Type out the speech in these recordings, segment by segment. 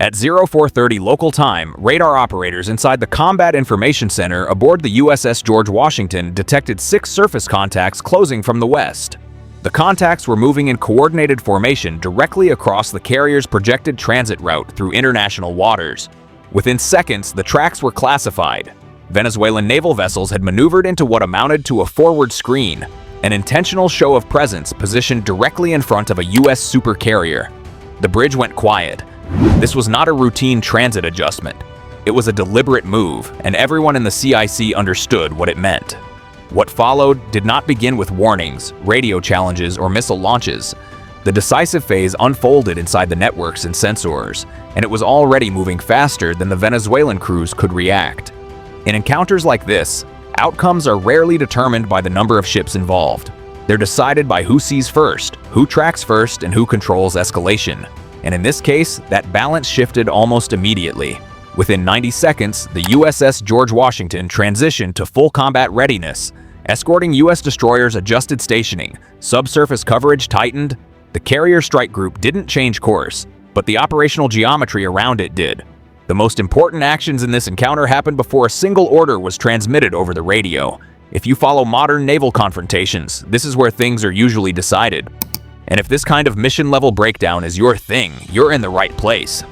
At 0430 local time, radar operators inside the Combat Information Center aboard the USS George Washington detected 6 surface contacts closing from the west. The contacts were moving in coordinated formation directly across the carrier's projected transit route through international waters. Within seconds, the tracks were classified. Venezuelan naval vessels had maneuvered into what amounted to a forward screen, an intentional show of presence positioned directly in front of a U.S. supercarrier. The bridge went quiet. This was not a routine transit adjustment. It was a deliberate move, and everyone in the CIC understood what it meant. What followed did not begin with warnings, radio challenges, or missile launches. The decisive phase unfolded inside the networks and sensors, and it was already moving faster than the Venezuelan crews could react. In encounters like this, outcomes are rarely determined by the number of ships involved. They're decided by who sees first, who tracks first, and who controls escalation. And in this case, that balance shifted almost immediately. Within 90 seconds, the USS George Washington transitioned to full combat readiness. Escorting U.S. destroyers adjusted stationing, subsurface coverage tightened. The carrier strike group didn't change course, but the operational geometry around it did. The most important actions in this encounter happened before a single order was transmitted over the radio. If you follow modern naval confrontations, this is where things are usually decided. And if this kind of mission-level breakdown is your thing, you're in the right place.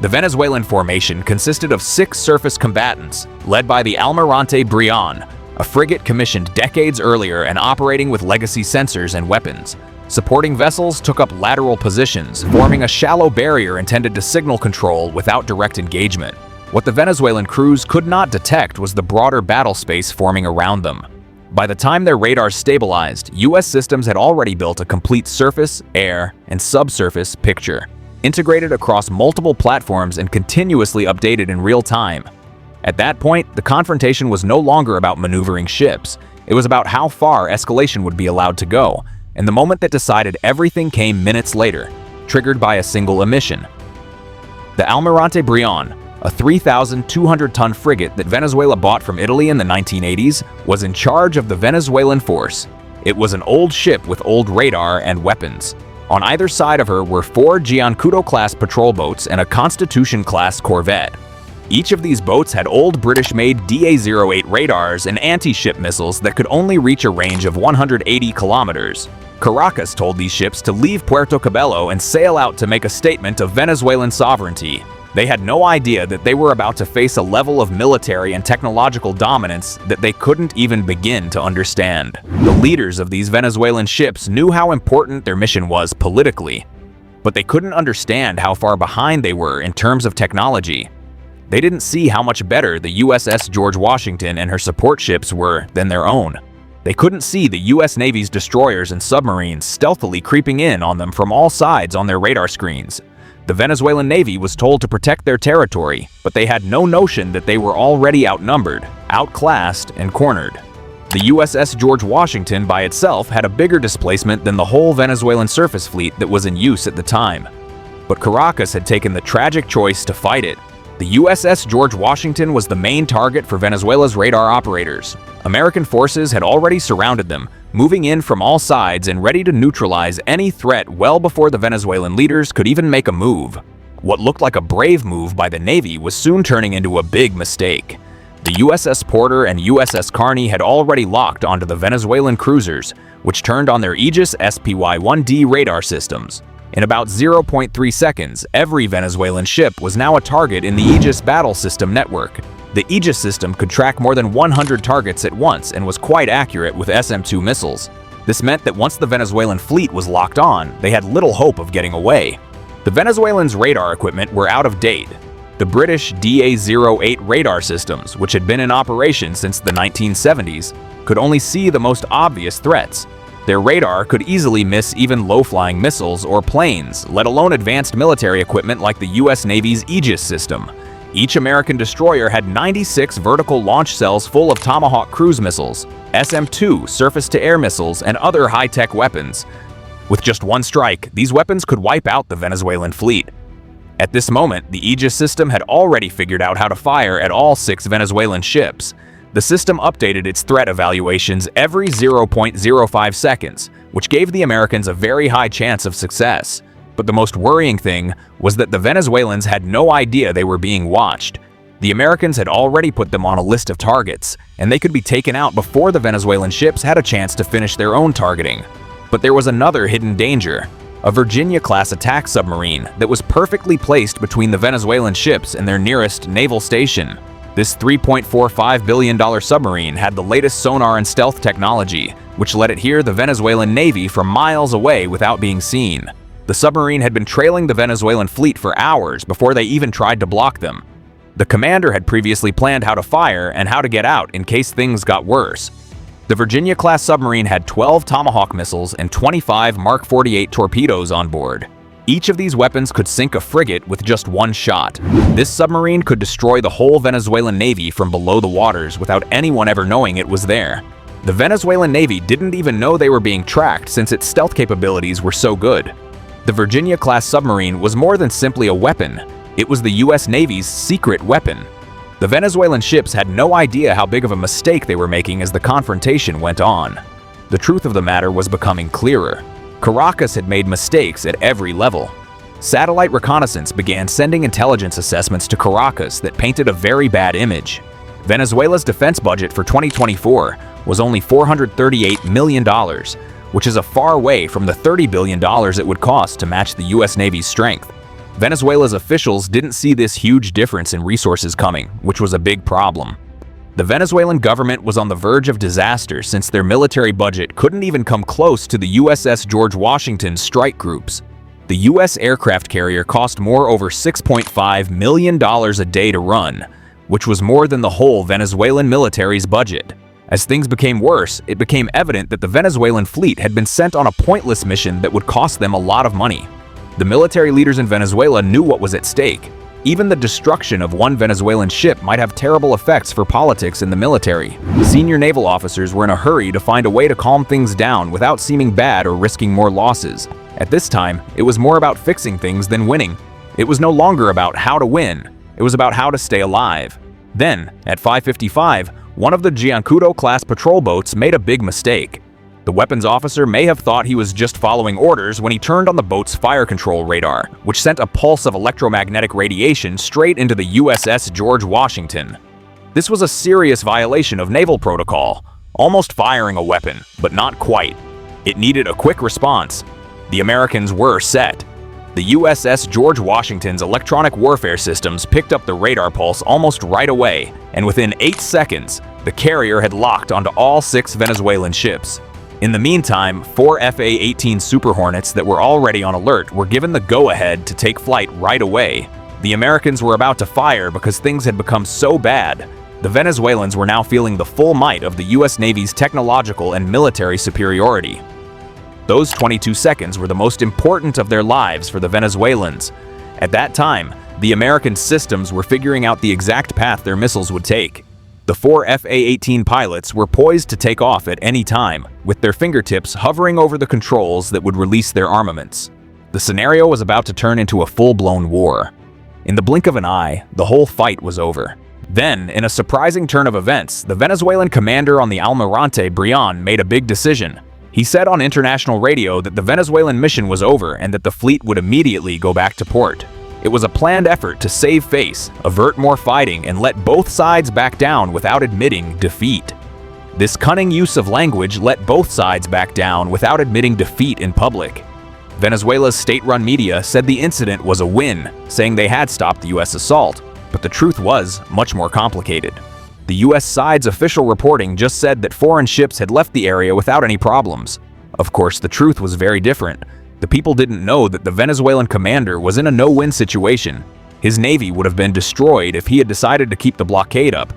The Venezuelan formation consisted of 6 surface combatants, led by the Almirante Brion, a frigate commissioned decades earlier and operating with legacy sensors and weapons. Supporting vessels took up lateral positions, forming a shallow barrier intended to signal control without direct engagement. What the Venezuelan crews could not detect was the broader battle space forming around them. By the time their radars stabilized, U.S. systems had already built a complete surface, air, and subsurface picture, integrated across multiple platforms and continuously updated in real time. At that point, the confrontation was no longer about maneuvering ships. It was about how far escalation would be allowed to go, and the moment that decided everything came minutes later, triggered by a single emission. The Almirante Brion, a 3,200-ton frigate that Venezuela bought from Italy in the 1980s, was in charge of the Venezuelan force. It was an old ship with old radar and weapons. On either side of her were 4 Giancudo-class patrol boats and a Constitution-class corvette. Each of these boats had old British-made DA-08 radars and anti-ship missiles that could only reach a range of 180 kilometers. Caracas told these ships to leave Puerto Cabello and sail out to make a statement of Venezuelan sovereignty. They had no idea that they were about to face a level of military and technological dominance that they couldn't even begin to understand. The leaders of these Venezuelan ships knew how important their mission was politically, but they couldn't understand how far behind they were in terms of technology. They didn't see how much better the USS George Washington and her support ships were than their own. They couldn't see the U.S. Navy's destroyers and submarines stealthily creeping in on them from all sides on their radar screens. The Venezuelan Navy was told to protect their territory, but they had no notion that they were already outnumbered, outclassed, and cornered. The USS George Washington by itself had a bigger displacement than the whole Venezuelan surface fleet that was in use at the time. But Caracas had taken the tragic choice to fight it. The USS George Washington was the main target for Venezuela's radar operators. American forces had already surrounded them, moving in from all sides and ready to neutralize any threat well before the Venezuelan leaders could even make a move. What looked like a brave move by the Navy was soon turning into a big mistake. The USS Porter and USS Carney had already locked onto the Venezuelan cruisers, which turned on their Aegis SPY-1D radar systems. In about 0.3 seconds, every Venezuelan ship was now a target in the Aegis battle system network. The Aegis system could track more than 100 targets at once and was quite accurate with SM-2 missiles. This meant that once the Venezuelan fleet was locked on, they had little hope of getting away. The Venezuelans' radar equipment were out of date. The British DA-08 radar systems, which had been in operation since the 1970s, could only see the most obvious threats. Their radar could easily miss even low-flying missiles or planes, let alone advanced military equipment like the U.S. Navy's Aegis system. Each American destroyer had 96 vertical launch cells full of Tomahawk cruise missiles, SM-2 surface-to-air missiles, and other high-tech weapons. With just one strike, these weapons could wipe out the Venezuelan fleet. At this moment, the Aegis system had already figured out how to fire at all 6 Venezuelan ships. The system updated its threat evaluations every 0.05 seconds, which gave the Americans a very high chance of success. But the most worrying thing was that the Venezuelans had no idea they were being watched. The Americans had already put them on a list of targets, and they could be taken out before the Venezuelan ships had a chance to finish their own targeting. But there was another hidden danger: a Virginia-class attack submarine that was perfectly placed between the Venezuelan ships and their nearest naval station. This $3.45 billion submarine had the latest sonar and stealth technology, which let it hear the Venezuelan Navy from miles away without being seen. The submarine had been trailing the Venezuelan fleet for hours before they even tried to block them. The commander had previously planned how to fire and how to get out in case things got worse. The Virginia-class submarine had 12 Tomahawk missiles and 25 Mark 48 torpedoes on board. Each of these weapons could sink a frigate with just one shot. This submarine could destroy the whole Venezuelan Navy from below the waters without anyone ever knowing it was there. The Venezuelan Navy didn't even know they were being tracked since its stealth capabilities were so good. The Virginia-class submarine was more than simply a weapon. It was the US Navy's secret weapon. The Venezuelan ships had no idea how big of a mistake they were making as the confrontation went on. The truth of the matter was becoming clearer. Caracas had made mistakes at every level. Satellite reconnaissance began sending intelligence assessments to Caracas that painted a very bad image. Venezuela's defense budget for 2024 was only $438 million, which is a far way from the $30 billion it would cost to match the US Navy's strength. Venezuela's officials didn't see this huge difference in resources coming, which was a big problem. The Venezuelan government was on the verge of disaster since their military budget couldn't even come close to the USS George Washington strike groups. The US aircraft carrier cost over $6.5 million a day to run, which was more than the whole Venezuelan military's budget. As things became worse, it became evident that the Venezuelan fleet had been sent on a pointless mission that would cost them a lot of money. The military leaders in Venezuela knew what was at stake. Even the destruction of one Venezuelan ship might have terrible effects for politics in the military. Senior naval officers were in a hurry to find a way to calm things down without seeming bad or risking more losses. At this time, it was more about fixing things than winning. It was no longer about how to win. It was about how to stay alive. Then, at 5:55, one of the Giancudo-class patrol boats made a big mistake. The weapons officer may have thought he was just following orders when he turned on the boat's fire control radar, which sent a pulse of electromagnetic radiation straight into the USS George Washington. This was a serious violation of naval protocol, almost firing a weapon, but not quite. It needed a quick response. The Americans were set. The USS George Washington's electronic warfare systems picked up the radar pulse almost right away, and within 8 seconds, the carrier had locked onto all 6 Venezuelan ships. In the meantime, 4 FA-18 Super Hornets that were already on alert were given the go-ahead to take flight right away. The Americans were about to fire because things had become so bad. The Venezuelans were now feeling the full might of the US Navy's technological and military superiority. Those 22 seconds were the most important of their lives for the Venezuelans. At that time, the American systems were figuring out the exact path their missiles would take. The 4 FA-18 pilots were poised to take off at any time, with their fingertips hovering over the controls that would release their armaments. The scenario was about to turn into a full-blown war. In the blink of an eye, the whole fight was over. Then, in a surprising turn of events, the Venezuelan commander on the Almirante Brion made a big decision. He said on international radio that the Venezuelan mission was over and that the fleet would immediately go back to port. It was a planned effort to save face, avert more fighting, and let both sides back down without admitting defeat. This cunning use of language let both sides back down without admitting defeat in public. Venezuela's state-run media said the incident was a win, saying they had stopped the US assault, but the truth was much more complicated. The US side's official reporting just said that foreign ships had left the area without any problems. Of course, the truth was very different. The people didn't know that the Venezuelan commander was in a no-win situation. His navy would have been destroyed if he had decided to keep the blockade up.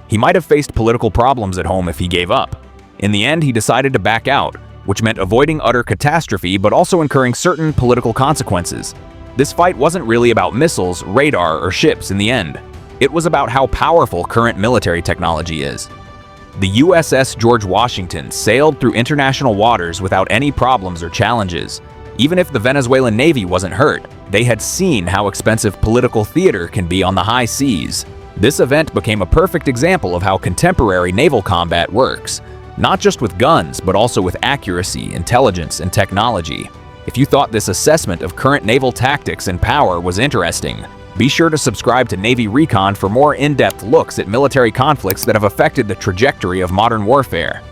He might have faced political problems at home if he gave up. In the end, he decided to back out, which meant avoiding utter catastrophe but also incurring certain political consequences. This fight wasn't really about missiles, radar, or ships in the end. It was about how powerful current military technology is. The USS George Washington sailed through international waters without any problems or challenges. Even if the Venezuelan Navy wasn't hurt, they had seen how expensive political theater can be on the high seas. This event became a perfect example of how contemporary naval combat works, not just with guns, but also with accuracy, intelligence, and technology. If you thought this assessment of current naval tactics and power was interesting, be sure to subscribe to Navy Recon for more in-depth looks at military conflicts that have affected the trajectory of modern warfare.